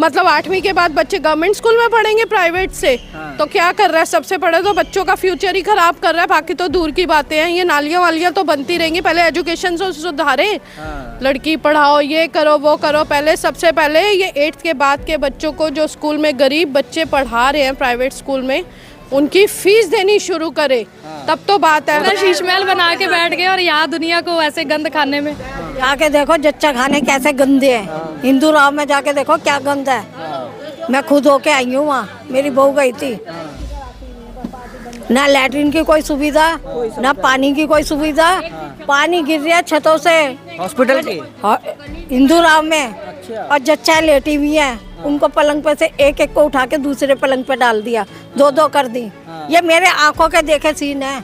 मतलब 8वीं के बाद बच्चे गवर्नमेंट स्कूल में पढ़ेंगे प्राइवेट से। तो क्या कर रहा है, सबसे पहले तो बच्चों का फ्यूचर ही खराब कर रहा है, बाकी तो दूर की बातें हैं। ये नालियाँ वालियाँ तो बनती रहेंगी, पहले एजुकेशन से सुधारे। लड़की पढ़ाओ, ये करो वो करो। पहले सबसे पहले ये 8th के बाद के बच्चों को जो स्कूल में गरीब बच्चे पढ़ा रहे हैं प्राइवेट स्कूल में, उनकी फीस देनी शुरू करे, तब तो बात है। शीश महल बना के बैठ गए और यहाँ दुनिया को ऐसे गंद खाने में। जाके देखो जच्चा खाने कैसे गंदे हैं, हिंदू राव में जाके देखो क्या गंद है। मैं खुद होके आई हूँ वहाँ, मेरी बहू गई थी। ना लैट्रिन की कोई सुविधा, ना पानी की कोई सुविधा। पानी गिर रहा है छतों से हॉस्पिटल की हिंदू राव में। और जच्चा लेटी हुई है, उनको पलंग पे से एक एक को उठा के दूसरे पलंग पे डाल दिया, दो दो कर दी। ये मेरे आंखों के देखे सीन है।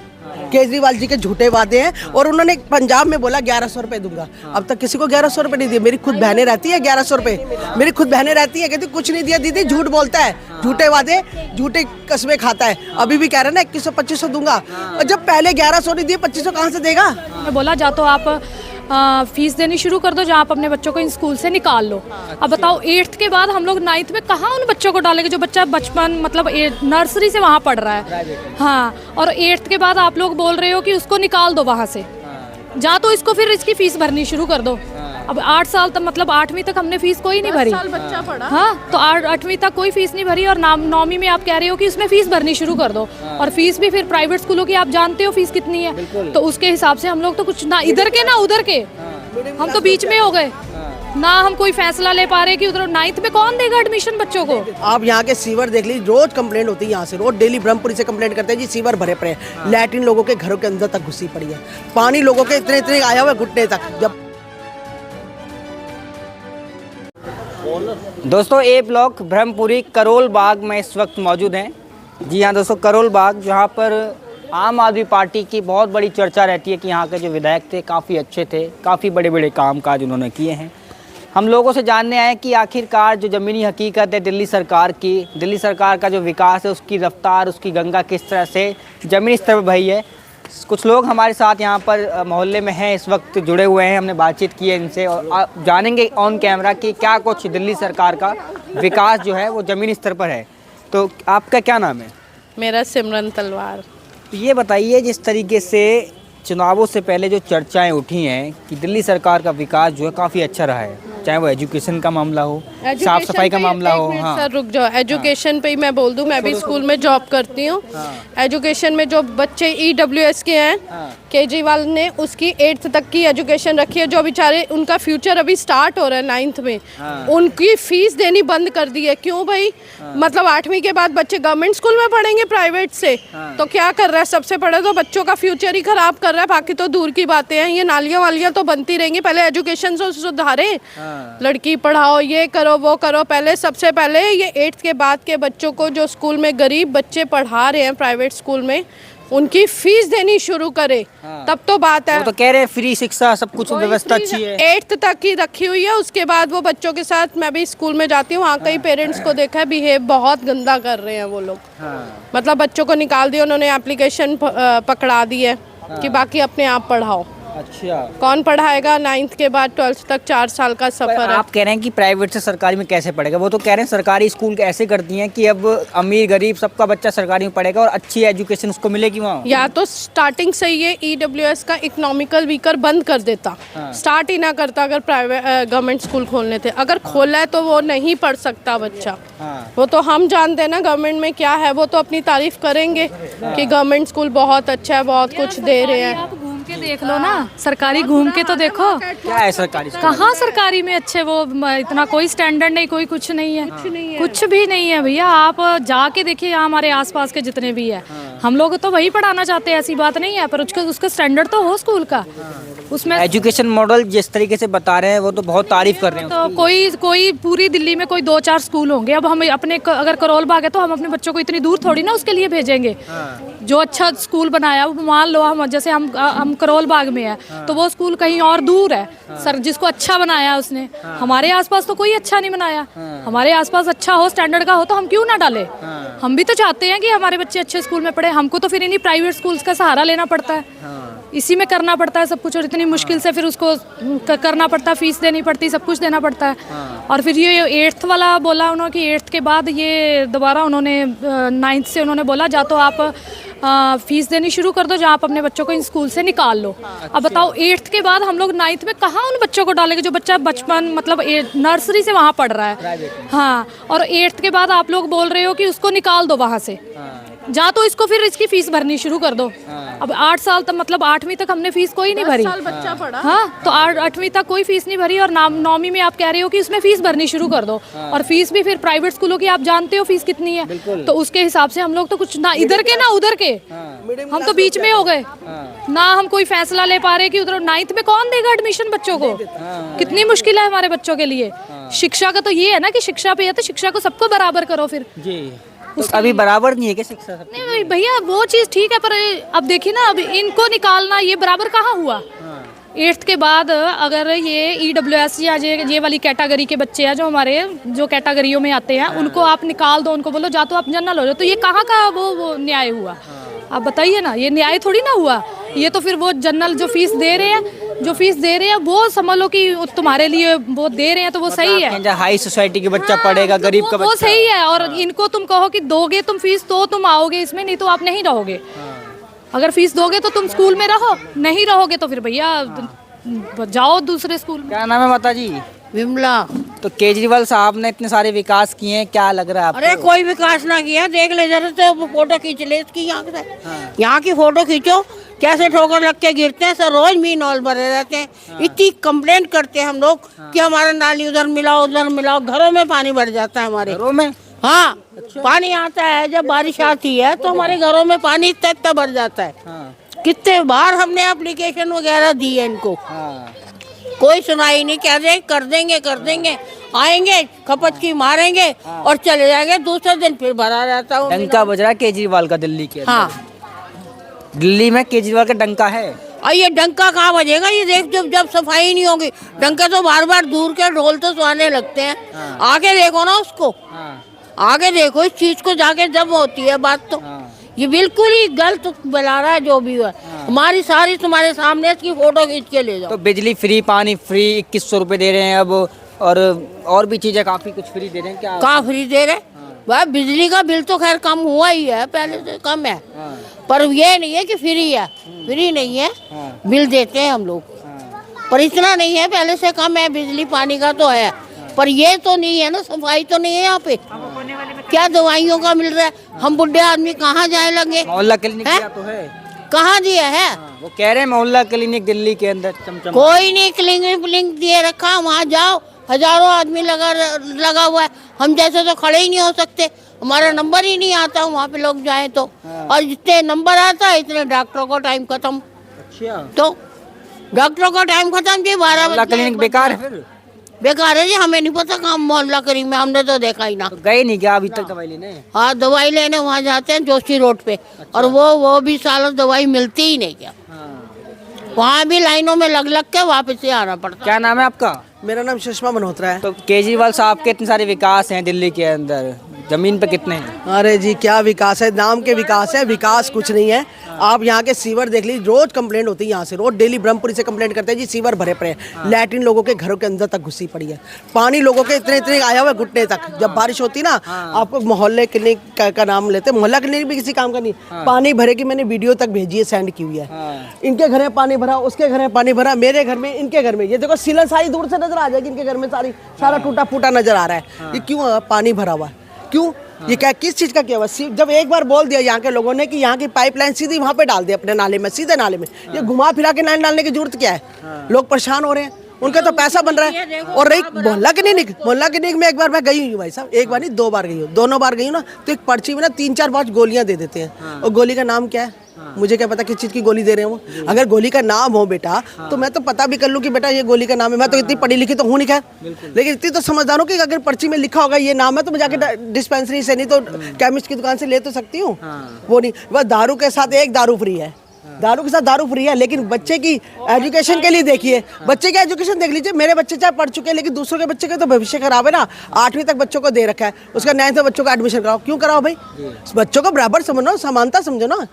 केजरीवाल जी के झूठे वादे हैं, और उन्होंने पंजाब में बोला 1100 रुपए दूंगा। अब तक किसी को 1100 रुपए नहीं दिए। मेरी खुद बहनें रहती है 1100 रुपए, मेरी खुद बहनें रहती है, कहती कुछ नहीं दिया दीदी, झूठ बोलता है, झूठे वादे, झूठे कस्में खाता है। अभी भी कह रहे ना 2100-2500 दूंगा, और जब पहले 1100 नहीं दिए 2500 कहाँ से देगा। मैं बोला जा तो आप फीस देनी शुरू कर दो, जहाँ आप अपने बच्चों को इन स्कूल से निकाल लो। अब बताओ 8th के बाद हम लोग 9th में कहाँ उन बच्चों को डालेंगे जो बच्चा बचपन मतलब नर्सरी से वहाँ पढ़ रहा है। हाँ, और 8th के बाद आप लोग बोल रहे हो कि उसको निकाल दो वहाँ से। जा तो इसको फिर इसकी फीस भरनी शुरू कर दो। अब 8 साल तक मतलब 8वीं तक हमने फीस कोई नहीं भरी। 10 साल बच्चा पढ़ा। हाँ, तो 8वीं तक कोई फीस नहीं भरी, और 9वीं में आप कह रहे हो कि उसमें फीस भरनी शुरू कर दो। और फीस भी फिर प्राइवेट स्कूलों की आप जानते हो फीस कितनी है, तो उसके हिसाब से हम लोग तो कुछ ना इधर के ना उधर के, हम तो बीच में हो गए ना। हम कोई फैसला ले पा रहे कि उधर 9th में कौन देगा एडमिशन बच्चों को। आप यहाँ के सीवर देख लीजिए, रोज कंप्लेंट होती है यहाँ से, रोज डेली ब्रह्मपुरी से कंप्लेंट करते हैं जी सीवर भरे पड़े हैं। लैट्रिन लोगों के घरों के अंदर तक घुसी पड़ी है, पानी लोगों के इतने इतने आया हुआ है घुटने तक। जब दोस्तों ए ब्लॉक ब्रह्मपुरी करोल बाग में इस वक्त मौजूद हैं। जी हाँ दोस्तों, करोल बाग, जहाँ पर आम आदमी पार्टी की बहुत बड़ी चर्चा रहती है कि यहाँ के जो विधायक थे काफ़ी अच्छे थे, काफ़ी बड़े बड़े काम काज उन्होंने किए हैं। हम लोगों से जानने आए कि आखिरकार जो ज़मीनी हकीकत है दिल्ली सरकार की, दिल्ली सरकार का जो विकास है उसकी रफ्तार, उसकी गंगा किस तरह से ज़मीनी स्तर पर बही है। कुछ लोग हमारे साथ यहाँ पर मोहल्ले में हैं, इस वक्त जुड़े हुए हैं, हमने बातचीत की है इनसे और जानेंगे ऑन कैमरा कि क्या कुछ दिल्ली सरकार का विकास जो है वो ज़मीनी स्तर पर है। तो आपका क्या नाम है? मेरा सिमरन तलवार। ये बताइए, जिस तरीके से चुनावों से पहले जो चर्चाएं उठी हैं कि दिल्ली सरकार का विकास जो है काफ़ी अच्छा रहा है, चाहे वो एजुकेशन का मामला हो, साफ सफाई का मामला हो। हाँ सर रुक जाओ, एजुकेशन पे ही मैं बोल दूं, मैं भी स्कूल में जॉब करती हूँ। एजुकेशन में जो बच्चे EWS के हैं, केजरीवाल ने उसकी 8th तक की एजुकेशन रखी है। जो बेचारे उनका फ्यूचर अभी स्टार्ट हो रहा है 9th में, उनकी फीस देनी बंद कर दी है। क्यों भाई? मतलब 8वीं के बाद बच्चे गवर्नमेंट स्कूल में पढ़ेंगे प्राइवेट से। तो क्या कर रहा है, सबसे पहले तो बच्चों का फ्यूचर ही खराब कर रहा है, बाकी तो दूर की बातें हैं। ये नालियाँ वालियाँ तो बनती रहेंगी, पहले एजुकेशन से सुधारे। लड़की पढ़ाओ, ये करो वो करो। पहले सबसे पहले ये 8th के बाद के बच्चों को जो स्कूल में गरीब बच्चे पढ़ा रहे हैं प्राइवेट स्कूल में, उनकी फीस देनी शुरू करे, तब तो बात है। वो तो कह रहे हैं फ्री शिक्षा, सब कुछ व्यवस्था अच्छी है। 8th तक की रखी हुई है, उसके बाद वो बच्चों के साथ, मैं भी स्कूल में जाती हूँ, वहाँ कई पेरेंट्स को देखा है बिहेव बहुत गंदा कर रहे हैं वो लोग। मतलब बच्चों को निकाल दिया उन्होंने, एप्लीकेशन पकड़ा दी है कि बाकी अपने आप पढ़ाओ। अच्छा, कौन पढ़ाएगा? 9th के बाद 12th तक 4 साल का सफर है। आप कह रहे हैं कि प्राइवेट से सरकारी में कैसे पढ़ेगा? वो तो कह रहे हैं सरकारी स्कूल ऐसे करती हैं कि अब अमीर गरीब सबका बच्चा सरकारी में पढ़ेगा और अच्छी एजुकेशन उसको मिलेगी वहाँ। या तो स्टार्टिंग से ये EWS का इकोनॉमिकल वीकर बंद कर देता, स्टार्ट ही ना करता। अगर प्राइवेट गवर्नमेंट स्कूल खोलने थे, अगर खोला है तो वो नहीं पढ़ सकता बच्चा। वो तो हम जानते हैं ना गवर्नमेंट में क्या है, वो तो अपनी तारीफ करेंगे कि गवर्नमेंट स्कूल बहुत अच्छा है, बहुत कुछ दे रहे हैं। के देख लो ना, सरकारी घूम के तो देखो क्या है सरकारी। कहाँ सरकारी में अच्छे वो इतना कोई स्टैंडर्ड नहीं, कोई कुछ नहीं है, कुछ भी नहीं है भैया। आप जाके देखिए यहाँ हमारे आसपास के जितने भी है, हम लोग तो वही पढ़ाना चाहते हैं, ऐसी बात नहीं है, पर उसका स्टैंडर्ड तो हो स्कूल का। उसमें एजुकेशन मॉडल जिस तरीके से बता रहे हैं वो तो बहुत तारीफ कर रहे हैं। तो कोई पूरी दिल्ली में कोई 2-4 स्कूल होंगे। अब हम अपने अगर करोल बाग है तो हम अपने बच्चों को इतनी दूर थोड़ी ना उसके लिए भेजेंगे। जो अच्छा स्कूल बनाया, मान लो हम जैसे हम करोल बाग में है तो वो स्कूल कहीं और दूर है, सर जिसको अच्छा बनाया उसने। हमारे आसपास तो कोई अच्छा नहीं बनाया। हमारे आसपास अच्छा हो, स्टैंडर्ड का हो तो हम क्यों ना डालें। हम भी तो चाहते हैं कि हमारे बच्चे अच्छे स्कूल में पढ़े, हमको तो फिर इन्हीं प्राइवेट स्कूल्स का सहारा लेना पड़ता है। इसी में करना पड़ता है सब कुछ, और इतनी मुश्किल से फिर उसको करना पड़ता है, फीस देनी पड़ती है, सब कुछ देना पड़ता है। और फिर ये 8th वाला बोला उन्होंने कि 8th के बाद ये दोबारा उन्होंने 9th से उन्होंने बोला जा तो आप फीस देनी शुरू कर दो, जहाँ आप अपने बच्चों को इन स्कूल से निकाल लो। अब बताओ 8th के बाद हम लोग 9th में कहाँ उन बच्चों को डालेंगे जो बच्चा बचपन मतलब नर्सरी से वहाँ पढ़ रहा है। हाँ, और 8th के बाद आप लोग बोल रहे हो कि उसको निकाल दो वहाँ से, जा तो इसको फिर इसकी फीस भरनी शुरू कर दो। अब 8 साल तक मतलब 8वीं तक हमने फीस कोई नहीं भरी। 10 साल बच्चा पढ़ा। हाँ, तो 8वीं तक कोई फीस नहीं भरी, और 9वीं में आप कह रहे हो कि उसमें फीस भरनी शुरू कर दो। और फीस भी फिर प्राइवेट स्कूलों की आप जानते हो फीस कितनी है, तो उसके हिसाब से हम लोग तो कुछ ना इधर के ना उधर के, हम तो बीच में हो गए ना। हम कोई फैसला ले पा रहे कि उधर 9th में कौन देगा एडमिशन बच्चों को, कितनी मुश्किल है हमारे बच्चों के लिए। शिक्षा का तो ये है ना कि शिक्षा पे है तो शिक्षा को सबको बराबर करो फिर जी। तो अभी बराबर नहीं है क्या शिक्षा सब? नहीं भैया, वो चीज़ ठीक है, पर अब देखिए ना, अब इनको निकालना ये बराबर कहाँ हुआ। 8th के बाद अगर ये EWS या ये वाली कैटेगरी के बच्चे हैं जो हमारे जो कैटेगरियों में आते हैं, उनको आप निकाल दो, उनको बोलो जा तो आप जनरल हो जाओ, तो ये कहाँ का वो न्याय हुआ? आप बताइए ना, ये न्याय थोड़ी ना हुआ। ये तो फिर वो जनरल जो फीस दे रहे हैं वो समझ लो कि तुम्हारे लिए वो दे रहे हैं तो वो सही है। हाई सोसाइटी के बच्चा पढ़ेगा, गरीब का वो सही है। और इनको तुम कहो कि दोगे तुम फीस तो तुम आओगे इसमें, नहीं तो आप नहीं रहोगे। अगर फीस दोगे तो तुम स्कूल में रहो, नहीं रहोगे तो फिर भैया जाओ दूसरे स्कूल में। क्या नाम है माता जी? विमला। तो केजरीवाल साहब ने इतने सारे विकास किए हैं, क्या लग रहा है आपको? अरे कोई विकास ना किया, देख ले जरा तो फोटो खींच ले इसकी, यहाँ की फोटो खींचो, कैसे ठोकर लग के गिरते हैं सर, रोज मीनॉल भरे रहते हैं। इतनी कंप्लेंट करते हैं हम लोग कि हमारा नाली उधर मिलाओ उधर मिलाओ, घरों में पानी भर जाता है हमारे घरों में। हाँ, पानी आता है जब बारिश आती है तो हमारे घरों में पानी इतना भर जाता है। कितने बार हमने एप्लीकेशन वगैरह दी है इनको, कोई सुनाई नहीं, कह दे कर देंगे, आएंगे खपत की मारेंगे और चले जाएंगे, दूसरे दिन फिर भरा रहता है। डंका बज रहा है केजरीवाल का दिल्ली के अंदर। हाँ, दिल्ली में केजरीवाल का डंका है। और ये डंका कहाँ बजेगा? ये देख जब सफाई नहीं होगी, डंका तो बार बार दूर के ढोल तो सुनाने लगते हैं। आगे देखो ना उसको, आगे देखो इस चीज को जाके, जब होती है बात तो ये बिल्कुल ही गलत बना रहा है जो भी है। हमारी सारी तुम्हारे सामने इसकी फोटो खींच के ले जाओ। तो बिजली फ्री, पानी फ्री, 2100 रुपए दे रहे हैं अब, और भी चीजें काफी कुछ फ्री दे रहे हैं। क्या कहाँ फ्री दे रहे? वह बिजली का बिल तो खैर कम हुआ ही है, पहले से कम है, पर ये नहीं है कि फ्री है, फ्री नहीं है, बिल देते हैं हम लोग, पर इतना नहीं है, पहले से कम है। बिजली पानी का तो है, पर ये तो नहीं है ना, सफाई तो नहीं है यहाँ पे। क्या दवाइयों का मिल रहा है? हम बुढ़े आदमी कहाँ जाए लगे? मोहल्ला क्लिनिक दिया तो है, कहाँ दिया है? वो कह रहे हैं मोहल्ला क्लिनिक दिल्ली के अंदर चमचम। कोई नहीं क्लिनिक दिए रखा, वहाँ जाओ, हजारों आदमी लगा हुआ है, हम जैसे तो खड़े ही नहीं हो सकते, हमारा नंबर ही नहीं आता वहाँ पे लोग जाए तो। और जितने नंबर आता है इतने डॉक्टरों का टाइम खत्म। अच्छा, तो डॉक्टरों का टाइम खत्म जी, 12 बजे क्लिनिक बेकार है फिर? बेकार है जी, हमें नहीं पता कहाँ मोहल्ला क्लिनिक में, हमने तो देखा ही ना। तो गए नहीं क्या अभी तक दवाई लेने? हाँ, दवाई लेने वहाँ जाते हैं जोशी रोड पे। अच्छा। और वो भी सालों दवाई मिलती ही नहीं क्या, वहाँ भी लाइनों में लग के वापस से आना पड़ता। क्या नाम है आपका? मेरा नाम सुषमा मल्होत्रा है। तो केजरीवाल साहब के इतने सारे विकास हैं दिल्ली के अंदर, जमीन पे कितने हैं? अरे जी क्या विकास है, नाम के विकास है, विकास कुछ नहीं है। आप यहाँ के सीवर देख लीजिए, रोज कंप्लेंट होती है यहाँ से, रोज डेली ब्रह्मपुरी से कंप्लेंट करते हैं जी सीवर भरे पड़े हैं, लैट्रिन लोगों के घरों के अंदर तक घुसी पड़ी है, पानी लोगों के इतने आया हुआ है घुटने तक। जब बारिश होती ना, आपको मोहल्ले क्लिनिक का नाम लेते, मोहल्ला क्लिनिक भी किसी काम का नहीं, पानी भरे की मैंने वीडियो तक भेजी है, सेंड की हुई है। इनके घर में पानी भरा, उसके घर में पानी भरा, मेरे घर में, इनके घर में, ये देखो सीलन सारी दूर से नजर आ जाएगी, इनके घर में सारा टूटा फूटा नजर आ रहा है। ये क्यों पानी भरा हुआ? क्यों? ये क्या किस चीज का किया हुआ? जब एक बार बोल दिया यहाँ के लोगों ने कि यहाँ की पाइपलाइन सीधी वहाँ पे डाल दे अपने नाले में, सीधे नाले में, ये घुमा फिरा के लाइन डालने की जरूरत क्या है? लोग परेशान हो रहे हैं, उनका तो पैसा बन रहा है। और रही मोहल्ला क्लिनिक में एक बार मैं गई हूँ भाई साहब, एक बार नहीं 2 बार गई हूँ, दोनों बार गई हूँ ना, तो एक पर्ची में ना 3-4-5 गोलियां दे देते हैं, और गोली का नाम क्या है मुझे क्या पता किस चीज की गोली दे रहे हैं वो। अगर गोली का नाम हो बेटा तो मैं तो पता भी कर लूँ कि बेटा ये गोली का नाम है, मैं तो इतनी पढ़ी लिखी तो हूँ नहीं खैर, लेकिन इतनी तो समझदार हूँ कि अगर पर्ची में लिखा होगा ये नाम है तो मैं जाके डिस्पेंसरी से नहीं तो केमिस्ट की दुकान से ले तो सकती हूँ। वो नहीं, बस दारू के साथ एक दारू फ्री है, दारू के साथ दारू फ्री है, लेकिन बच्चे की एजुकेशन के लिए देखिए, बच्चे की एजुकेशन देख लीजिए। मेरे बच्चे चाहे पढ़ चुके हैं, लेकिन दूसरों के बच्चे का तो भविष्य खराब है ना। 8वीं तक बच्चों को दे रखा है, उसका 9th में बच्चों का एडमिशन कराओ, क्यों कराओ भाई? बच्चों को बराबर समझो, समानता समझो ना।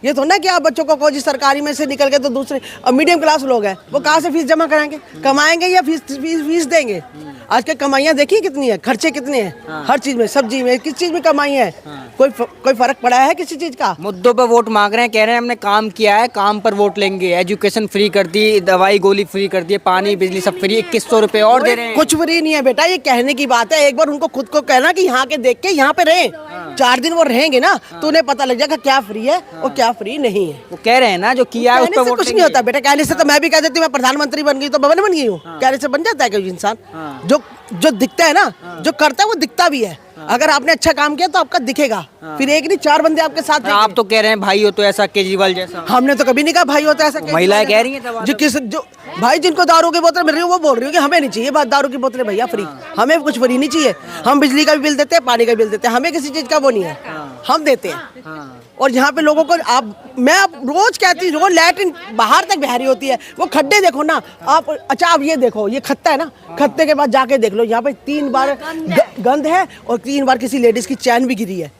ये तो ना कि आप बच्चों को कोई सरकारी में से निकल के तो दूसरे मीडियम क्लास लोग हैं, वो कहाँ से फीस जमा कराएंगे? कमाएंगे या फीस देंगे? आज के कमाइयाँ देखिए कितनी है, खर्चे कितने हैं, हर चीज में, सब्जी में, किस चीज में कमाई है? कोई फर्क पड़ा है किसी चीज का? मुद्दों पर वोट मांग रहे हैं, कह रहे हैं हमने काम किया है, काम पर वोट लेंगे। एजुकेशन फ्री कर दी, दवाई गोली फ्री कर दी, पानी बिजली सब फ्री, 2100 रुपए और दे रहे हैं। कुछ फ्री नहीं है बेटा, ये कहने की बात है। एक बार उनको खुद को कहना कि यहाँ के देख के यहाँ पे रहे, 4 दिन वो रहेंगे ना, तो उन्हें पता लग जाएगा क्या फ्री है और क्या फ्री नहीं है। वो कह रहे हैं ना जो किया है उस पर वोट कुछ नहीं होता बेटा। कहने से तो मैं भी कह देती हूँ मैं प्रधानमंत्री बन गई तो बन गई हूँ। कहने से बन जाता है कोई इंसान? जो दिखता है ना, जो करता है वो दिखता भी है। अगर आपने अच्छा काम किया तो आपका दिखेगा, फिर एक नहीं 4 बंदे आपके साथ। आप तो कह रहे हैं भाई हो तो ऐसा, केजरीवाल जैसा। हमने तो कभी नहीं कहा भाई होता ऐसा। महिलाएं कह रही हैं जो भाई जिनको दारू की बोतल मिल रही है वो बोल रही है कि हमें नहीं चाहिए बात दारू की बोतलें भैया फ्री, हमें कुछ फ्री नहीं चाहिए। हम बिजली का भी बिल देते हैं, पानी का बिल देते हैं, हमें किसी चीज का वो नहीं है, हम देते हैं। और यहाँ पे लोगों को मैं रोज कहती हूँ, रोज लैट्रिन बाहर तक बहरी होती है, वो खड्डे देखो ना आप। अच्छा आप ये देखो, ये खत्ता है ना, खत्ते के बाद जाके देख लो, यहाँ पे 3 बार गंद है और 3 बार किसी लेडीज की चैन भी गिरी है,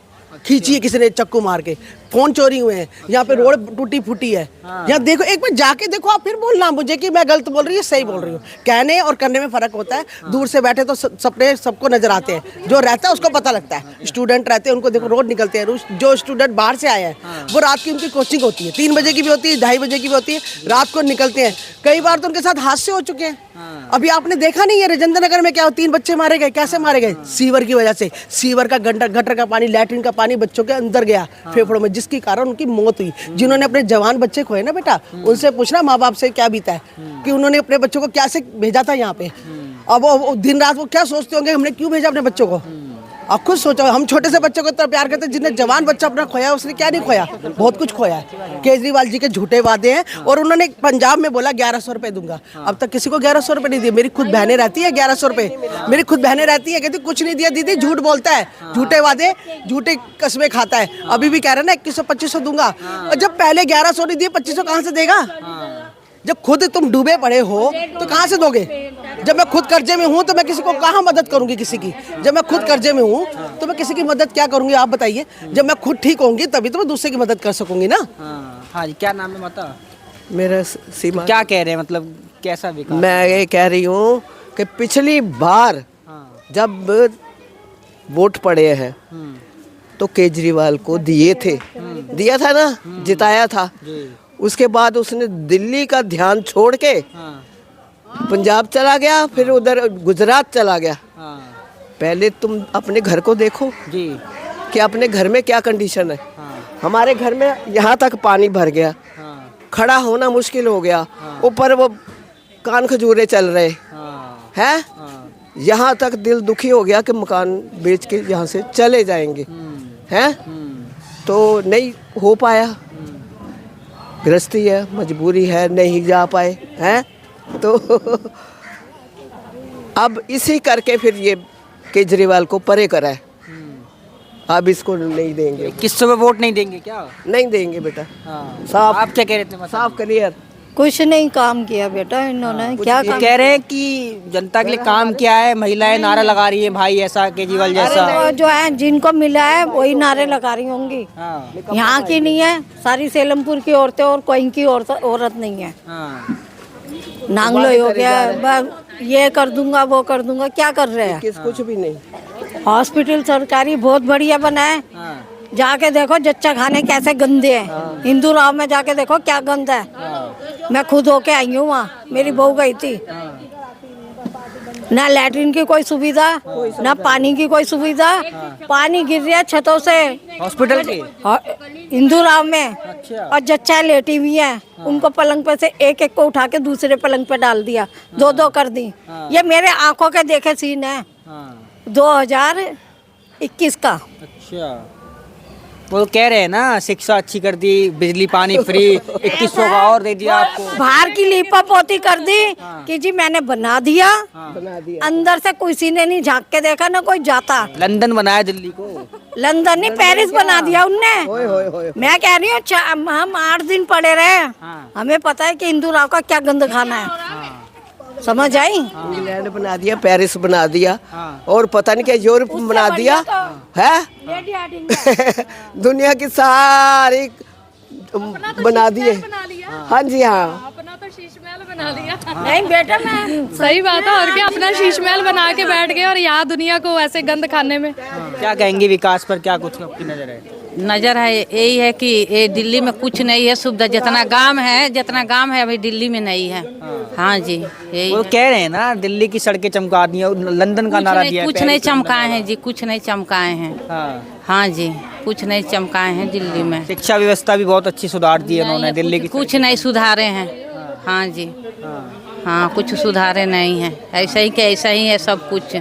खींची है किसी ने चक्कू मार के, फोन चोरी हुए हैं, यहाँ पे रोड टूटी फूटी है। यहाँ देखो, एक बार जाके देखो, आप फिर बोलना मुझे कि मैं गलत बोल रही हूँ सही बोल रही हूँ। कहने और करने में फर्क होता है। दूर से बैठे तो सपने सबको नजर आते हैं, जो रहता है उसको पता लगता है। स्टूडेंट रहते हैं, उनको देखो रोड निकलते हैं। जो स्टूडेंट बाहर से आए हैं वो रात की उनकी कोचिंग होती है, 3 बजे की भी होती है, 2:30 बजे की भी होती है, रात को निकलते हैं। कई बार तो उनके साथ हादसे हो चुके हैं। अभी आपने देखा नहीं है राजेंद्र नगर में क्या 3 बच्चे मारे गए, कैसे मारे गए? सीवर की वजह से। सीवर का गटर का पानी, लैट्रिन का पानी बच्चों के अंदर गया फेफड़ों में, जिसके कारण उनकी मौत हुई। जिन्होंने अपने जवान बच्चे खोए ना बेटा, उनसे पूछना माँ बाप से क्या बीता है कि उन्होंने अपने बच्चों को कैसे भेजा था यहाँ पे। अब वो दिन रात वो क्या सोचते होंगे हमने क्यों भेजा अपने बच्चों को? आप खुद सोचो, हम छोटे से बच्चों को इतना प्यार करते हैं, जिसने जवान बच्चा अपना खोया उसने क्या नहीं खोया, बहुत कुछ खोया है। केजरीवाल जी के झूठे वादे हैं, और उन्होंने पंजाब में बोला 1100 रुपए दूंगा, अब तक किसी को 1100 रुपए नहीं दिए। मेरी खुद बहनें रहती है 1100 रुपए, मेरी खुद बहनें रहती है, कहती कुछ नहीं दिया दीदी, झूठ बोलता है, झूठे वादे, झूठे कस्में खाता है। अभी भी कह रहा है ना 2100-2500 दूंगा, और जब पहले 1100 नहीं दिए 2500 कहाँ से देगा? जब खुद तुम डूबे पड़े हो तो कहाँ से दोगे? जब मैं खुद कर्जे में हूँ तो मैं किसी को कहाँ मदद करूंगी किसी की? जब मैं खुद कर्जे में हूँ तो मैं किसी की मदद क्या करूंगी आप बताइए? जब मैं खुद ठीक होंगी तभी तो मैं दूसरे की मदद कर सकूंगी ना। हाँ जी, क्या नाम है माता? मेरा सीमा। क्या कह रहे हैं, मतलब कैसा विकास? मैं ये कह रही हूँ कि पिछली बार जब वोट पड़े हैं तो केजरीवाल को दिए थे, दिया था ना, जिताया था। उसके बाद उसने दिल्ली का ध्यान छोड़ के पंजाब चला गया, फिर उधर गुजरात चला गया। पहले तुम अपने घर को देखो जी कि अपने घर में क्या कंडीशन है। हमारे घर में यहाँ तक पानी भर गया, खड़ा होना मुश्किल हो गया, ऊपर वो कान खजूरे चल रहे हैं। यहाँ तक दिल दुखी हो गया कि मकान बेच के यहाँ से चले जाएंगे, हैं? तो नहीं हो पाया, गृहस्थी है, मजबूरी है, नहीं जा पाए हैं। तो अब इसी करके फिर ये केजरीवाल को परे करा है। अब इसको नहीं देंगे। किस समय वोट नहीं देंगे क्या? नहीं देंगे बेटा। साफ। आप क्या कह रहे थे? साफ क्लियर। कुछ नहीं काम किया बेटा इन्होंने, क्या ये कह रहे हैं कि जनता के लिए काम किया है, महिलाएं नारा लगा रही है भाई ऐसा, केजरीवाल जैसा। तो जो है जिनको मिला है वही नारे लगा रही होंगी। यहाँ की नहीं है, सारी सेलमपुर की औरतें, और कोई की औरत नहीं है। नांगलो हो गया, ये कर दूंगा वो कर दूंगा, क्या कर रहे हैं? कुछ भी नहीं। हॉस्पिटल सरकारी बहुत बढ़िया बना है, जाके देखो जच्चा खाने कैसे गंदे हैं। हिंदू राव में जाके देखो क्या गंद है। मैं खुद होके आई हूँ वहाँ, मेरी बहू गई थी। ना लैट्रिन की कोई सुविधा, ना पानी की कोई सुविधा। पानी गिर रहा है छतों से हॉस्पिटल की हिंदू राव में। और जच्चा लेटी हुई है, उनको पलंग पे से एक एक को उठा के दूसरे पलंग पे डाल दिया, 2-2 कर दी। ये मेरे आंखों के देखे सीन है 2021 का। अच्छा, वो कह रहे हैं ना, शिक्षा अच्छी कर दी, बिजली पानी फ्री, 2100 का और दे दिया आपको। बाहर की लीपा पोती कर दी कि जी मैंने बना दिया, अंदर से किसी ने नहीं झांक के देखा, ना कोई जाता। लंदन बनाया दिल्ली को। लंदन नहीं, पेरिस बना दिया उनने। मैं कह रही हूँ हम 8 दिन पड़े रहे, हमें पता है कि हिंदू राव का क्या गंद खाना है। समझ आई? इंग्लैंड बना दिया, पेरिस बना दिया, और पता नहीं क्या यूरोप बना दिया है। दुनिया की सारी बना दिए। हाँ जी हाँ, अपना तो शीश महल बना लिया। नहीं बेटा, मैं सही बात है, और क्या, अपना शीश महल बना के बैठ गए और यहाँ दुनिया को ऐसे गंद खाने में। क्या कहेंगे विकास पर, क्या कुछ आपकी नजर है? नज़र है यही है कि ये दिल्ली में कुछ नहीं है सुविधा, जितना गांव है अभी दिल्ली में नहीं है। हाँ जी, यही वो कह रहे हैं ना, दिल्ली की सड़कें चमका दी है, लंदन का नारा दिया है, कुछ नहीं चमकाए हैं जी, कुछ नहीं चमकाए हैं। हाँ जी, कुछ नहीं चमकाए हैं दिल्ली में। शिक्षा व्यवस्था भी बहुत अच्छी सुधार दी है उन्होंने दिल्ली की। कुछ नहीं सुधारे हैं। हाँ जी, हाँ कुछ सुधारे नहीं है, ऐसा ही के ऐसा ही है सब कुछ।